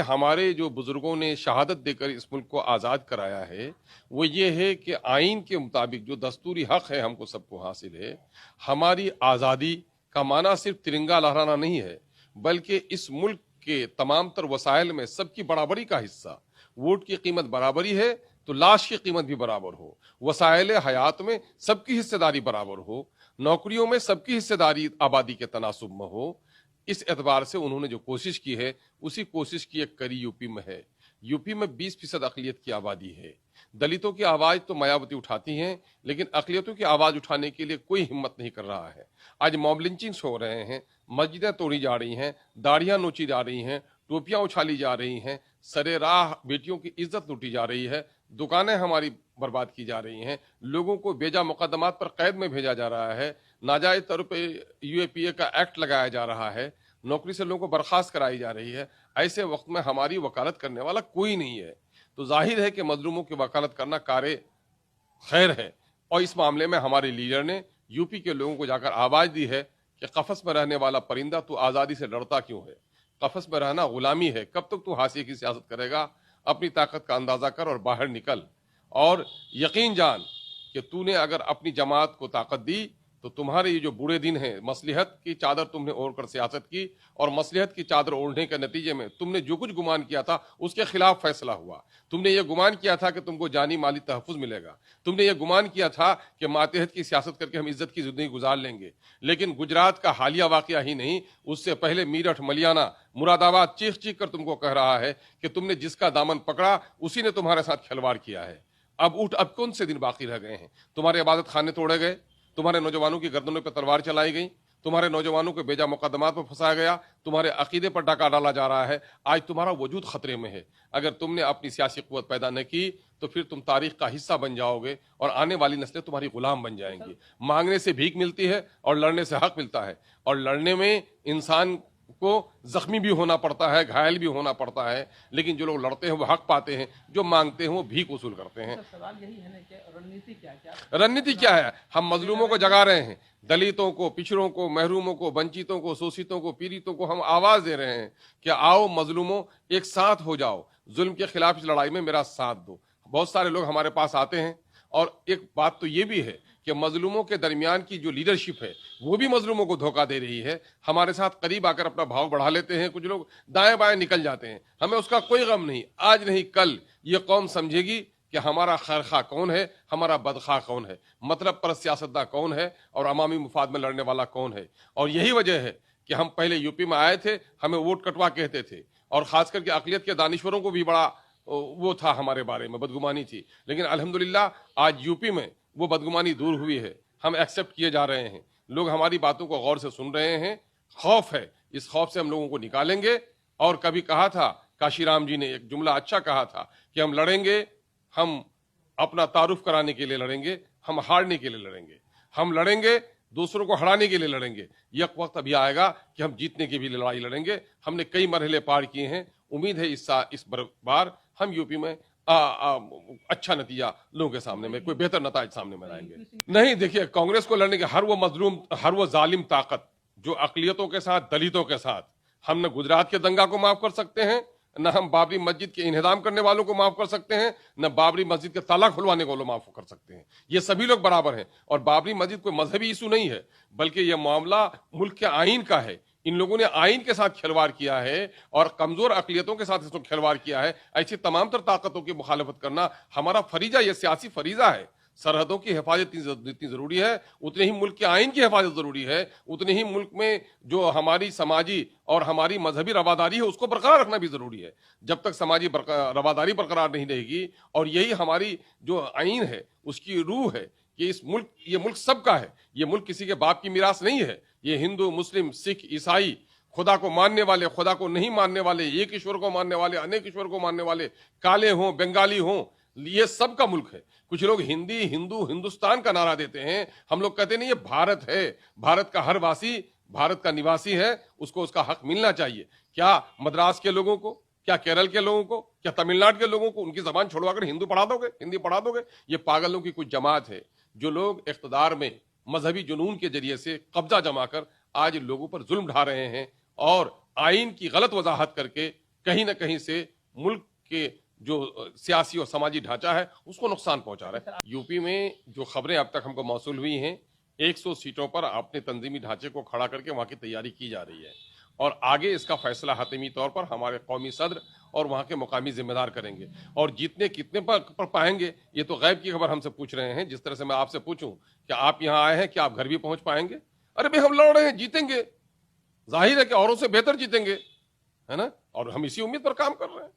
हमारे जो बुजुर्गों ने शहादत देकर इस मुल्क को आज़ाद कराया है वो ये है कि आइन के मुताबिक जो दस्तूरी हक है हमको सबको हासिल है। हमारी आज़ादी का माना सिर्फ तिरंगा लहराना नहीं है, बल्कि इस मुल्क के तमाम तर वसाइल में सबकी बराबरी का हिस्सा। वोट की कीमत बराबरी है तो लाश की कीमत भी बराबर हो, वसाइल हयात में सबकी हिस्सेदारी बराबर हो, नौकरियों में सबकी हिस्सेदारी आबादी के तनासुब में हो। इस एतबार से उन्होंने जो कोशिश की है उसी कोशिश की एक कड़ी यूपी में है। यूपी में 20% अकलियत की आबादी है। दलितों की आवाज तो मायावती उठाती हैं, लेकिन अकलियतों की आवाज उठाने के लिए कोई हिम्मत नहीं कर रहा है। आज मॉब लिंचिंग्स हो रहे हैं, मस्जिदें तोड़ी जा रही हैं, दाढ़ियां नोची जा रही हैं, टोपियां उछाली जा रही हैं, सरे राह बेटियों की इज्जत लूटी जा रही है, दुकानें हमारी बर्बाद की जा रही हैं, लोगों को बेजा मुकदमात पर कैद में भेजा जा रहा है, नाजायज तौर पर यूएपीए का एक्ट लगाया जा रहा है, नौकरी से लोगों को बर्खास्त कराई जा रही है। ऐसे वक्त में हमारी वकालत करने वाला कोई नहीं है, तो जाहिर है कि मजलूमों की वकालत करना कार्य खैर है। और इस मामले में हमारे लीडर ने यूपी के लोगों को जाकर आवाज दी है कि कफस में रहने वाला परिंदा तू आज़ादी से डरता क्यों है? कफस में रहना गुलामी है। कब तक तू हाशिए की सियासत करेगा? अपनी ताकत का अंदाजा कर और बाहर निकल, और यकीन जान कि तूने अगर अपनी जमात को ताकत दी तो तुम्हारे ये जो बुरे दिन हैं, मसलिहत की चादर तुमने ओढ़कर सियासत की, और मसलिहत की चादर ओढ़ने के नतीजे में तुमने जो कुछ गुमान किया था उसके खिलाफ फैसला हुआ। तुमने ये गुमान किया था कि तुमको जानी माली तहफ़्फ़ुज़ मिलेगा, तुमने ये गुमान किया था कि मातहत की सियासत करके हम इज्जत की जिंदगी गुजार लेंगे। लेकिन गुजरात का हालिया वाकया ही नहीं, उससे पहले मीरठ, मलियाना, मुरादाबाद चीख चीख कर तुमको कह रहा है कि तुमने जिसका दामन पकड़ा उसी ने तुम्हारे साथ खिलवाड़ किया है। अब उठ, अब कौन से दिन बाकी रह गए हैं? तुम्हारे इबादत खाने तोड़े गए, तुम्हारे नौजवानों की गर्दनों पर तलवार चलाई गई, तुम्हारे नौजवानों को बेजा मुकदमात पर फंसाया गया, तुम्हारे अकीदे पर डाका डाला जा रहा है। आज तुम्हारा वजूद खतरे में है। अगर तुमने अपनी सियासी कुव्वत पैदा न की तो फिर तुम तारीख का हिस्सा बन जाओगे और आने वाली नस्लें तुम्हारी गुलाम बन जाएंगी। मांगने से भीख मिलती है और लड़ने से हक मिलता है, और लड़ने में इंसान को जख्मी भी होना पड़ता है, घायल भी होना पड़ता है, लेकिन जो लोग लड़ते हैं वो हक पाते हैं, जो मांगते हैं वो भीख वसूल करते हैं। सवाल यही है ना कि रणनीति क्या रणनीति क्या है? हम मजलूमों को जगा रहे हैं, दलितों को, पिछड़ों को, महरूमों को, वंचितों को, शोषितों को, पीड़ितों को हम आवाज दे रहे हैं कि आओ मजलूमों, एक साथ हो जाओ, जुल्म के खिलाफ इस लड़ाई में मेरा साथ दो। बहुत सारे लोग हमारे पास आते हैं, और एक बात तो ये भी है कि मजलूमों के दरमियान की जो लीडरशिप है वो भी मजलूमों को धोखा दे रही है। हमारे साथ करीब आकर अपना भाव बढ़ा लेते हैं, कुछ लोग दाएं बाएं निकल जाते हैं। हमें उसका कोई गम नहीं। आज नहीं कल ये कौम समझेगी कि हमारा खैरखा कौन है, हमारा बदखा कौन है, मतलब पर सियासतदान कौन है, और अवामी मुफाद में लड़ने वाला कौन है। और यही वजह है कि हम पहले यूपी में आए थे, हमें वोट कटवा कहते थे, और खास करके अकलियत के दानिश्वरों को भी बड़ा वो था, हमारे बारे में बदगुमानी थी। लेकिन अल्हम्दुलिल्लाह आज यूपी में वो बदगुमानी दूर हुई है, हम एक्सेप्ट किए जा रहे हैं, लोग हमारी बातों को गौर से सुन रहे हैं। खौफ है, इस खौफ से हम लोगों को निकालेंगे। और कभी कहा था, काशीराम जी ने एक जुमला अच्छा कहा था कि हम लड़ेंगे, हम अपना तारुफ कराने के लिए लड़ेंगे, हम हारने के लिए लड़ेंगे। हम लड़ेंगे, दूसरों को हराने के लिए लड़ेंगे। यह वक्त अभी आएगा कि हम जीतने की भी लड़ाई लड़ेंगे। हमने कई मरहले पार किए हैं। उम्मीद है इस बार हम यूपी में अच्छा नतीजा लोगों के सामने में, कोई बेहतर नतीजा सामने में लाएंगे। नहीं, देखिए, कांग्रेस को लड़ने के हर वो मजलूम, हर वो जालिम ताकत जो अकलियतों के साथ, दलितों के साथ, हम न गुजरात के दंगा को माफ कर सकते हैं, न हम बाबरी मस्जिद के इन्हिदाम करने वालों को माफ कर सकते हैं, न बाबरी मस्जिद के ताला खुलवाने को माफ कर सकते हैं। ये सभी लोग बराबर हैं। और बाबरी मस्जिद कोई मजहबी इशू नहीं है, बल्कि यह मामला मुल्क के आइन का है। इन लोगों ने आइन के साथ खिलवाड़ किया है और कमजोर अकलियतों के साथ इसको खिलवाड़ किया है। ऐसी तमाम तर ताकतों की मुखालफत करना हमारा फरीजा, यह सियासी फरीजा है। सरहदों की हिफाजत जितनी जरूरी है, उतने ही मुल्क के आइन की हिफाजत जरूरी है, उतने ही मुल्क में जो हमारी समाजी और हमारी मजहबी रवादारी है उसको बरकरार रखना भी जरूरी है। जब तक समाजी रवादारी बरकरार नहीं रहेगी, और यही हमारी जो आइन है उसकी रूह है कि ये मुल्क सबका है, ये मुल्क किसी के बाप की मिरास नहीं है। ये हिंदू, मुस्लिम, सिख, ईसाई, खुदा को मानने वाले, खुदा को नहीं मानने वाले, एक ईश्वर को मानने वाले, अनेक ईश्वर को मानने वाले, काले हों, बंगाली हों, ये सब का मुल्क है। कुछ लोग हिंदी, हिंदू, हिंदुस्तान का नारा देते हैं, हम लोग कहते नहीं, ये भारत है। भारत का हर वासी भारत का निवासी है, उसको उसका हक मिलना चाहिए। क्या मद्रास के लोगों को, क्या केरल के लोगों को, क्या तमिलनाडु के लोगों को उनकी जबान छोड़वाकर हिंदू पढ़ा दोगे, हिंदी पढ़ा दोगे? ये पागलों की कुछ जमात है जो लोग इख्तिदार में मजहबी जुनून के जरिए से कब्जा जमाकर आज लोगों पर जुल्म ढा रहे हैं, और आइन की गलत वजाहत करके कहीं ना कहीं से मुल्क के जो सियासी और समाजी ढांचा है उसको नुकसान पहुंचा रहा है। यूपी में जो खबरें अब तक हमको मौसूल हुई हैं, 100 सीटों पर अपने तंजीमी ढांचे को खड़ा करके वहां की तैयारी की जा रही है और आगे इसका फैसला हतमी तौर पर हमारे कौमी सदर और वहां के मुकामी जिम्मेदार करेंगे। और जीतने कितने पर पाएंगे ये तो गैब की खबर हमसे पूछ रहे हैं। जिस तरह से मैं आपसे पूछूं कि आप यहां आए हैं, क्या आप घर भी पहुंच पाएंगे? अरे भाई, हम लड़ रहे हैं, जीतेंगे, जाहिर है कि औरों से बेहतर जीतेंगे, है ना? और हम इसी उम्मीद पर काम कर रहे हैं।